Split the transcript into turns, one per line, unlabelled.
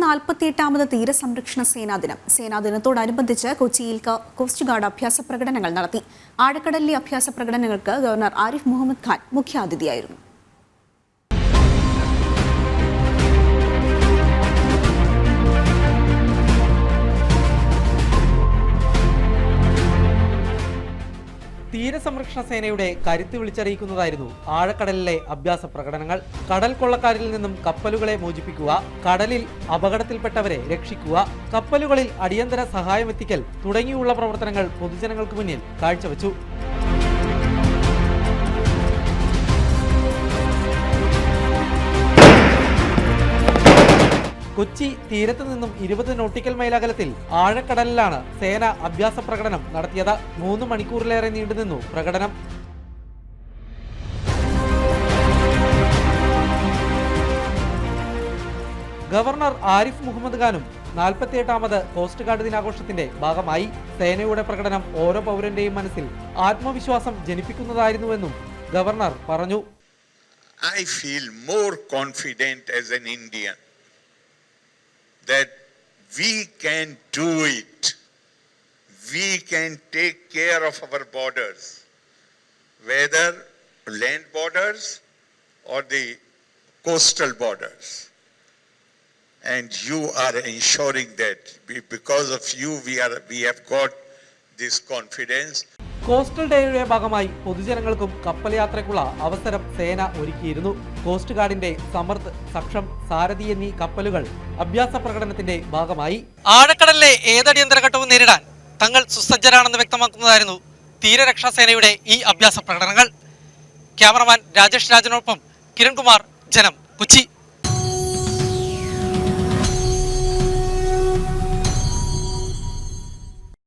48ാമത് തീരസംരക്ഷണ സേനാദിനം. സേനാദിനത്തോടനുബന്ധിച്ച് കൊച്ചിയിൽ coast guard അഭ്യാസ പ്രകടനങ്ങൾ നടത്തി. ആഴക്കടലിലെ അഭ്യാസ പ്രകടനങ്ങൾക്ക് ഗവർണർ ആരിഫ് മുഹമ്മദ് ഖാൻ മുഖ്യാതിഥിയായിരുന്നു.
തീരസംരക്ഷണ സേനയുടെ കരുത്ത് വിളിച്ചറിയിക്കുന്നതായിരുന്നു ആഴക്കടലിലെ അഭ്യാസ പ്രകടനങ്ങൾ. കടൽ കൊള്ളക്കാരിൽ നിന്നും കപ്പലുകളെ മോചിപ്പിക്കുക, കടലിൽ അപകടത്തിൽപ്പെട്ടവരെ രക്ഷിക്കുക, കപ്പലുകളിൽ അടിയന്തര സഹായമെത്തിക്കൽ തുടങ്ങിയുള്ള പ്രവർത്തനങ്ങൾ പൊതുജനങ്ങൾക്ക് മുന്നിൽ കാഴ്ചവെച്ചു. കൊച്ചി തീരത്ത് നിന്നും 20 നോട്ടിക്കൽ മൈൽ അകലത്തിൽ ആഴക്കടലിലാണ് സേന അഭ്യാസ പ്രകടനം നടത്തിയത്. 3 മണിക്കൂറിലേറെ നീണ്ടുനിന്നു പ്രകടനം. ഗവർണർ ആരിഫ് മുഹമ്മദ് ഖാനും 48ാമത് കോസ്റ്റ് ഗാർഡ് ദിനാഘോഷത്തിന്റെ ഭാഗമായി. സേനയുടെ പ്രകടനം ഓരോ പൗരന്റെയും മനസ്സിൽ ആത്മവിശ്വാസം ജനിപ്പിക്കുന്നതായിരുന്നുവെന്നും ഗവർണർ പറഞ്ഞു.
I feel more confident as an Indian that we can do it. We can take care of our borders, whether land borders or the coastal borders. And you are ensuring that because of you we have got this confidence.
Coastal ഡേയുടെ ഭാഗമായി പൊതുജനങ്ങൾക്കും കപ്പൽ യാത്രയ്ക്കുള്ള അവസരം സേന ഒരുക്കിയിരുന്നു. Cost ഗാർഡിന്റെ Samarth, Saksham, സാരഥി എന്നീ കപ്പലുകൾ അഭ്യാസ പ്രകടനത്തിന്റെ ഭാഗമായി. ആഴക്കടലിലെ ഏതടിയന്തര ഘട്ടവും നേരിടാൻ തങ്ങൾ സുസജ്ജരാണെന്ന് വ്യക്തമാക്കുന്നതായിരുന്നു തീരരക്ഷാ സേനയുടെ ഈ അഭ്യാസ പ്രകടനങ്ങൾ. ക്യാമറമാൻ രാജേഷ് രാജനൊപ്പം കിരൺകുമാർ, ജനം, കൊച്ചി.